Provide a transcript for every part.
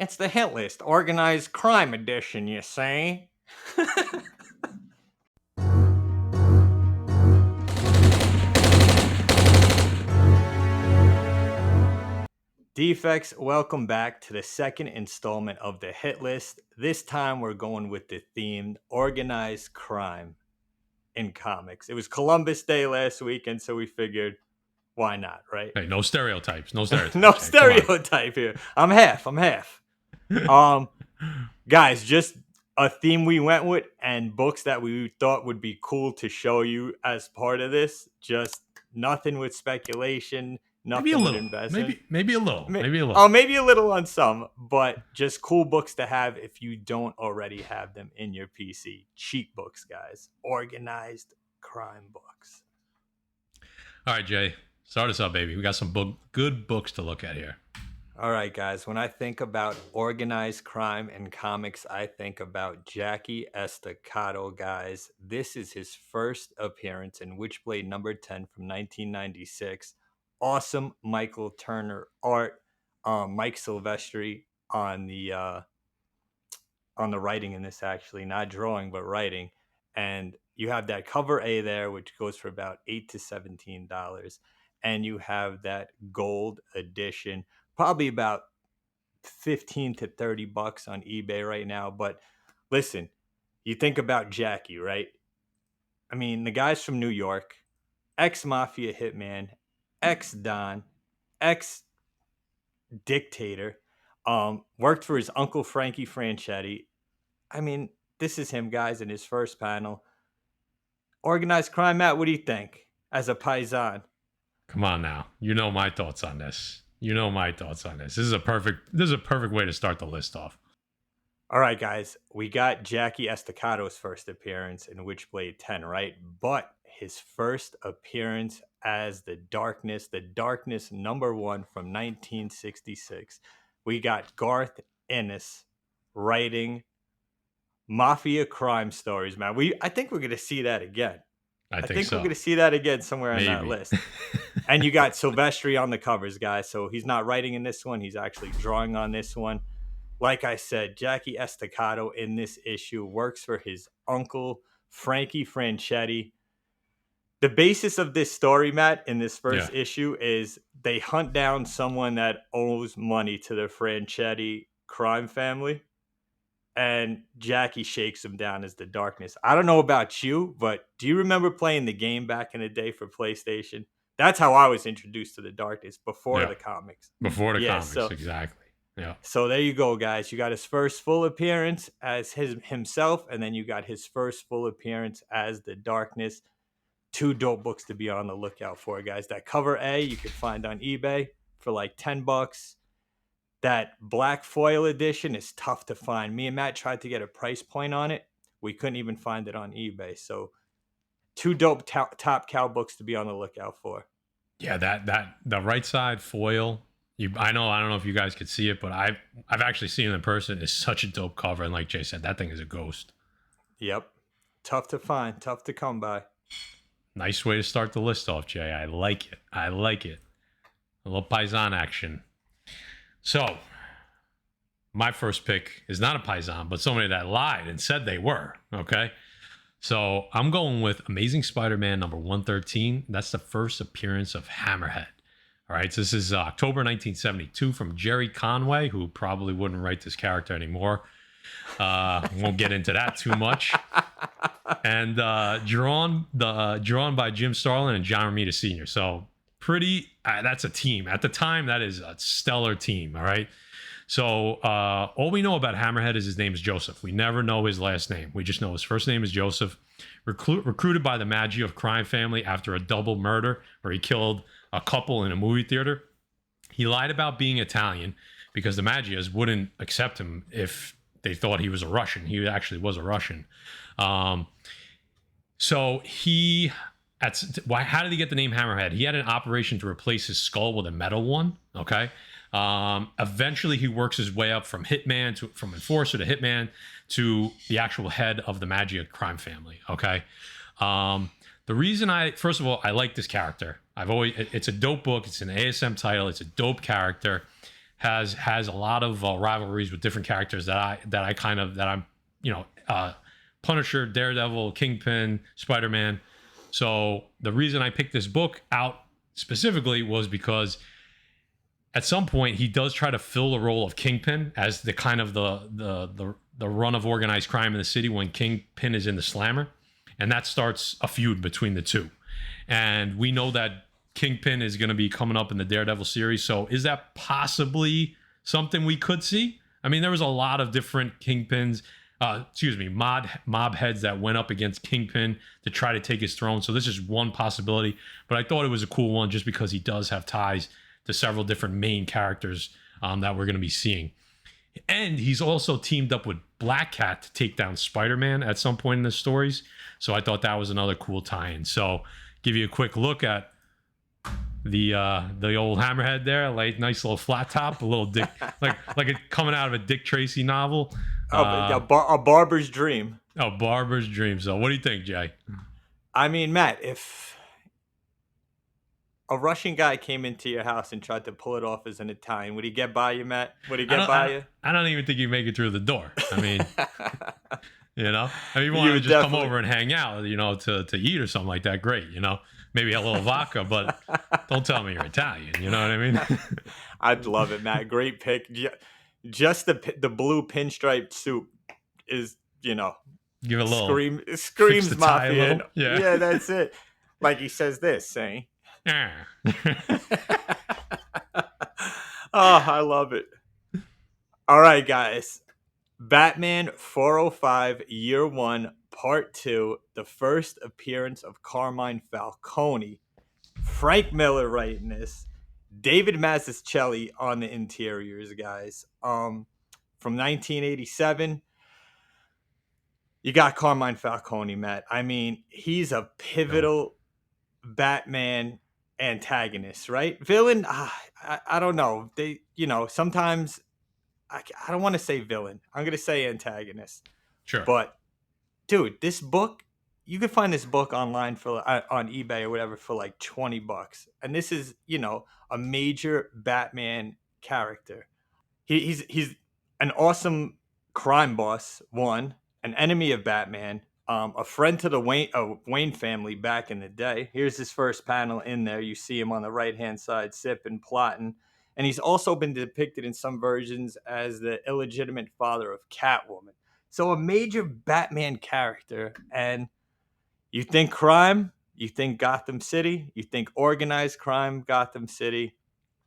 It's the hit list, organized crime edition, you say? Defects, welcome back to the second installment of the hit list. This time we're going with the theme organized crime in comics. It was Columbus Day last week, and so we figured, why not, right? Hey, no stereotypes. No stereotypes. No stereotype here. I'm half. Guys, just a theme we went with and books that we thought would be cool to show you as part of this. Just nothing with speculation, Maybe a nothing with little. investment. Maybe a little. Maybe a little. Oh, maybe a little on some, but just cool books to have if you don't already have them in your PC. Cheap books, guys. Organized crime books. All right, Jay. Start us up, baby. We got some good books to look at here. All right, guys. When I think about organized crime in comics, I think about Jackie Estacado, guys. This is his first appearance in Witchblade number 10 from 1996. Awesome Michael Turner art. Mike Silvestri on the writing in this, actually, not drawing but writing. And you have that cover A there, which goes for about $8 to $17, and you have that gold edition, probably about 15 to 30 bucks on eBay right now. But listen, you think about Jackie, right? I mean, the guy's from New York, ex-mafia hitman, ex-don, ex-dictator, worked for his uncle Frankie Franchetti. I mean, this is him, guys, in his first panel. Organized crime, Matt, what do you think as a paisan? Come on now. You know my thoughts on this. This is a perfect way to start the list off. All right, guys. We got Jackie Estacado's first appearance in Witchblade 10, right? But his first appearance as the Darkness number 1 from 1966. We got Garth Ennis writing mafia crime stories, man. I think we're going to see that again. I think so. We're going to see that again somewhere on that list. And you got Silvestri on the covers, guys. So he's not writing in this one. He's actually drawing on this one. Like I said, Jackie Estacado in this issue works for his uncle, Frankie Franchetti. The basis of this story, Matt, in this first issue is they hunt down someone that owes money to the Franchetti crime family. And Jackie shakes him down as the Darkness. I don't know about you, but do you remember playing the game back in the day for PlayStation? That's how I was introduced to the Darkness before the comics. Exactly. Yeah. So there you go, guys. You got his first full appearance as himself, and then you got his first full appearance as the Darkness. 2 dope books to be on the lookout for, guys. That cover A you can find on eBay for like $10. That black foil edition is tough to find. Me and Matt tried to get a price point on it. We couldn't even find it on eBay. So 2 dope top cow books to be on the lookout for. Yeah, that the right side foil. I don't know if you guys could see it, but I've actually seen it in person. It's such a dope cover, and like Jay said, that thing is a ghost. Yep, tough to find, tough to come by. Nice way to start the list off, Jay. I like it. A little paisan action. So, my first pick is not a paisan, but somebody that lied and said they were, okay? So, I'm going with Amazing Spider-Man number 113. That's the first appearance of Hammerhead. All right, so this is October 1972 from Jerry Conway, who probably wouldn't write this character anymore. Won't get into that too much. And drawn by Jim Starlin and John Romita Sr. So, that's a team. At the time, that is a stellar team, all right? So all we know about Hammerhead is his name is Joseph. We never know his last name. We just know his first name is Joseph. Recruited by the Maggio crime family after a double murder where he killed a couple in a movie theater. He lied about being Italian because the Maggios wouldn't accept him if they thought he was a Russian. He actually was a Russian. So how did he get the name Hammerhead? He had an operation to replace his skull with a metal one. Okay. Eventually, he works his way up from enforcer to hitman to the actual head of the Maggio crime family. Okay. The reason first of all, I like this character. It's a dope book. It's an ASM title. It's a dope character. has a lot of rivalries with different characters that I'm Punisher, Daredevil, Kingpin, Spider-Man. So the reason I picked this book out specifically was because at some point he does try to fill the role of Kingpin as the kind of the run of organized crime in the city when Kingpin is in the slammer, and that starts a feud between the two. And we know that Kingpin is going to be coming up in the Daredevil series. So is that possibly something we could see? I mean, there was a lot of different Kingpins, mob heads that went up against Kingpin to try to take his throne. So this is one possibility, but I thought it was a cool one just because he does have ties to several different main characters that we're going to be seeing. And he's also teamed up with Black Cat to take down Spider-Man at some point in the stories. So I thought that was another cool tie-in. So give you a quick look at the old hammerhead there, like nice little flat top, a little Dick, like it coming out of a Dick Tracy novel. A barber's dream. A barber's dream. So what do you think, Jay? I mean, Matt, if a Russian guy came into your house and tried to pull it off as an Italian, would he get by you, Matt? Would he get by you? I don't even think you make it through the door. I mean, if you want to just come over and hang out, to eat or something like that, great. Maybe a little vodka, but don't tell me you're Italian. You know what I mean? I'd love it, Matt. Great pick. Just the blue pinstripe suit is, give it a little screams mafia. Yeah, that's it. Like he says this, eh? Yeah. Oh, I love it. All right, guys. Batman 405 Year 1 Part 2, the first appearance of Carmine Falcone. Frank Miller writing this. David Mazzucchelli on the interiors, guys. From 1987. You got Carmine Falcone, Matt. I mean, he's a pivotal Batman antagonist, right? Villain, I don't know. Sometimes I don't want to say villain. I'm going to say antagonist. Sure. But dude, this book, you can find this book online on eBay or whatever for like $20. And this is, a major Batman character. He's an awesome crime boss, an enemy of Batman, a friend to the Wayne family back in the day. Here's his first panel in there. You see him on the right-hand side sipping, plotting. And he's also been depicted in some versions as the illegitimate father of Catwoman. So a major Batman character. And you think crime, you think Gotham City, you think organized crime, Gotham City,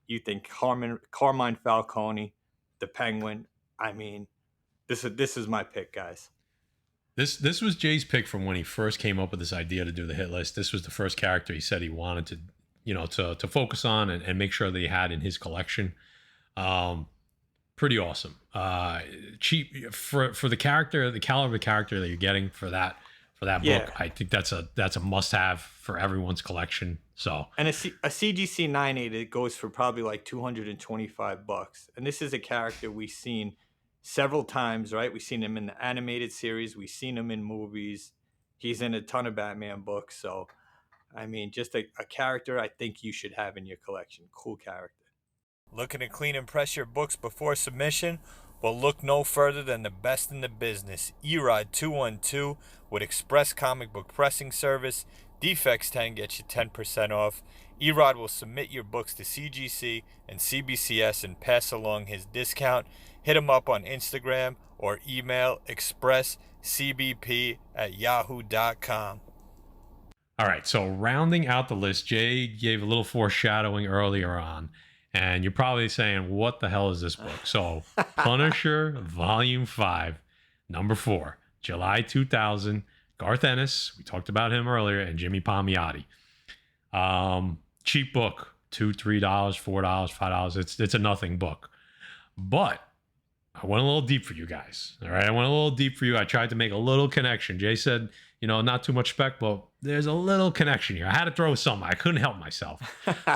you think Carmine Falcone, the Penguin. I mean, this is my pick, guys. This was Jay's pick from when he first came up with this idea to do the hit list. This was the first character he said he wanted to focus on and make sure that he had in his collection. Pretty awesome. Cheap for the character, the caliber of character that you're getting for that book. I think that's a must have for everyone's collection. So, and a CGC 9.8, it goes for probably like $225. And this is a character we've seen several times, right? We've seen him in the animated series. We've seen him in movies. He's in a ton of Batman books. So, I mean, just a character I think you should have in your collection. Cool character. Looking to clean and press your books before submission? Well, look no further than the best in the business. Erod 212 with Express Comic Book Pressing Service. Defects 10 gets you 10% off. Erod will submit your books to CGC and CBCS and pass along his discount. Hit him up on Instagram or email expresscbp@yahoo.com. All right, so rounding out the list, Jay gave a little foreshadowing earlier on, and you're probably saying, what the hell is this book? So Punisher Volume 5, number 4, July 2000, Garth Ennis, we talked about him earlier, and Jimmy Palmiotti. Cheap book, $2, $3, $4, $5. It's a nothing book. But I went a little deep for you guys. All right, I went a little deep for you. I tried to make a little connection. Jay said, not too much spec, but there's a little connection here. I had to throw something. I couldn't help myself.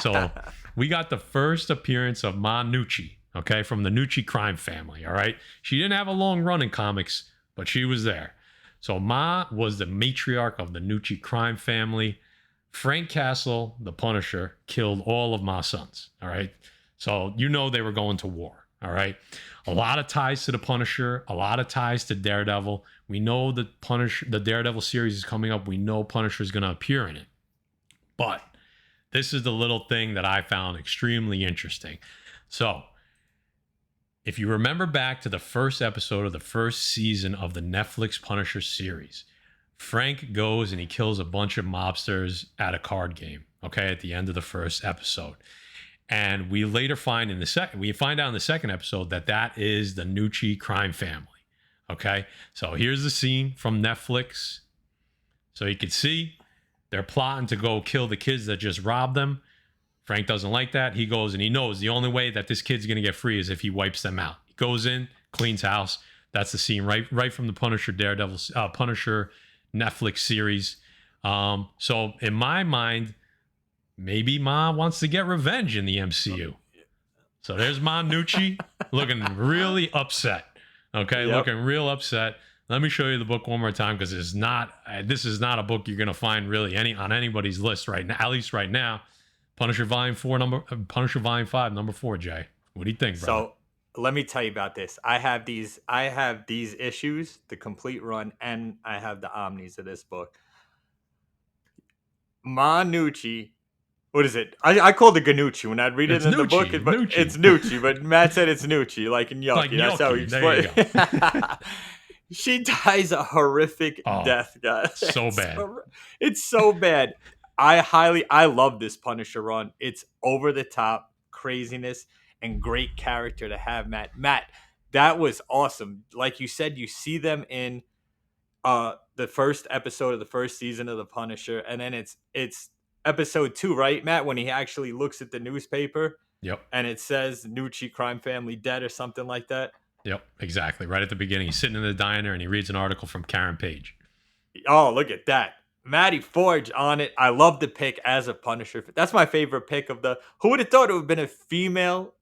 So we got the first appearance of Ma Nucci, okay, from the Nucci crime family, all right? She didn't have a long run in comics, but she was there. So Ma was the matriarch of the Nucci crime family. Frank Castle, the Punisher, killed all of Ma's sons, all right? So you know they were going to war. All right. A lot of ties to the Punisher, a lot of ties to Daredevil. We know the Daredevil series is coming up. We know Punisher is going to appear in it. But this is the little thing that I found extremely interesting. So, if you remember back to the first episode of the first season of the Netflix Punisher series, Frank goes and he kills a bunch of mobsters at a card game, okay, at the end of the first episode. And we later find out in the second episode that is the Nucci crime family. Okay. So here's the scene from Netflix. So you can see they're plotting to go kill the kids that just robbed them. Frank doesn't like that. He goes and he knows the only way that this kid's going to get free is if he wipes them out. He goes in, cleans house. That's the scene right from the Punisher Punisher Netflix series. So in my mind, maybe Ma wants to get revenge in the MCU. So there's Ma Nucci looking really upset. Okay, Yep. Looking real upset. Let me show you the book one more time because this is not a book you're going to find really on anybody's list right now, at least right now. Punisher Volume 5, number 4, Jay. What do you think, brother? So let me tell you about this. I have these issues, the complete run, and I have the omnis of this book. Ma Nucci. What is it? I called it Ganucci when I'd read it in the book. But Nucci. It's Nucci, but Matt said it's Nucci, like in Yucky. Like That's how he Yucky. explained it. She dies a horrific death, guys. So bad. It's so bad. I love this Punisher run. It's over the top craziness and great character to have, Matt. Matt, that was awesome. Like you said, you see them in the first episode of the first season of the Punisher, and then it's episode 2, right, Matt, when he actually looks at the newspaper. Yep. And it says Nucci crime family dead or something like that. Yep, exactly. Right at the beginning, he's sitting in the diner and he reads an article from Karen Page. Oh, look at that. Matty Forge on it. I love the pick as a Punisher. That's my favorite pick of the... Who would have thought it would have been a female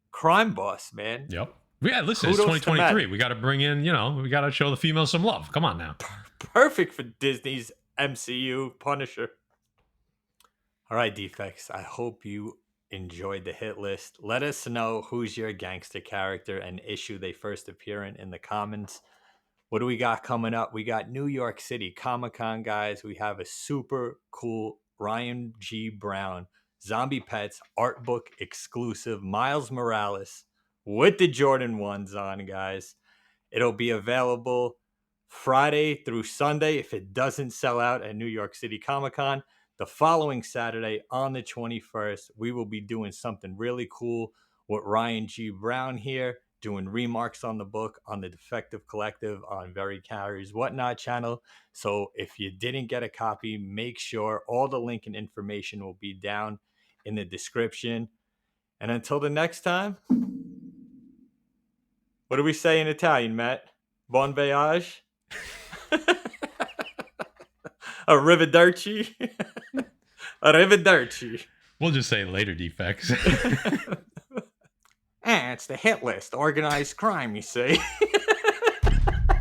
crime boss, man? Yep. Yeah, listen, it's 2023. We got to bring in, we got to show the females some love. Come on now. Perfect for Disney's MCU Punisher. All right, Defects. I hope you enjoyed the hit list. Let us know who's your gangster character and issue they first appear in the comments. What do we got coming up? We got New York City Comic-Con, guys. We have a super cool Ryan G. Brown Zombie Pets art book exclusive Miles Morales with the Jordan 1s on, guys. It'll be available Friday through Sunday if it doesn't sell out at New York City Comic-Con. The following Saturday on the 21st, we will be doing something really cool with Ryan G. Brown here, doing remarks on the book on the Defective Collective on Very Carries Whatnot channel. So if you didn't get a copy, make sure all the link and information will be down in the description. And until the next time, what do we say in Italian, Matt? Bon voyage? Arrivederci? Arrivederci. We'll just say later, Defects. It's the hit list. Organized crime, you see. I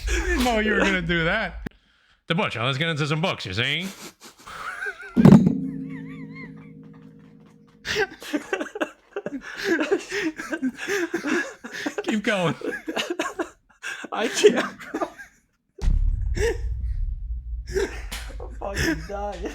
didn't know you were going to do that. The Butcher, let's get into some books, you see? Keep going. I can't. I'm fucking dying.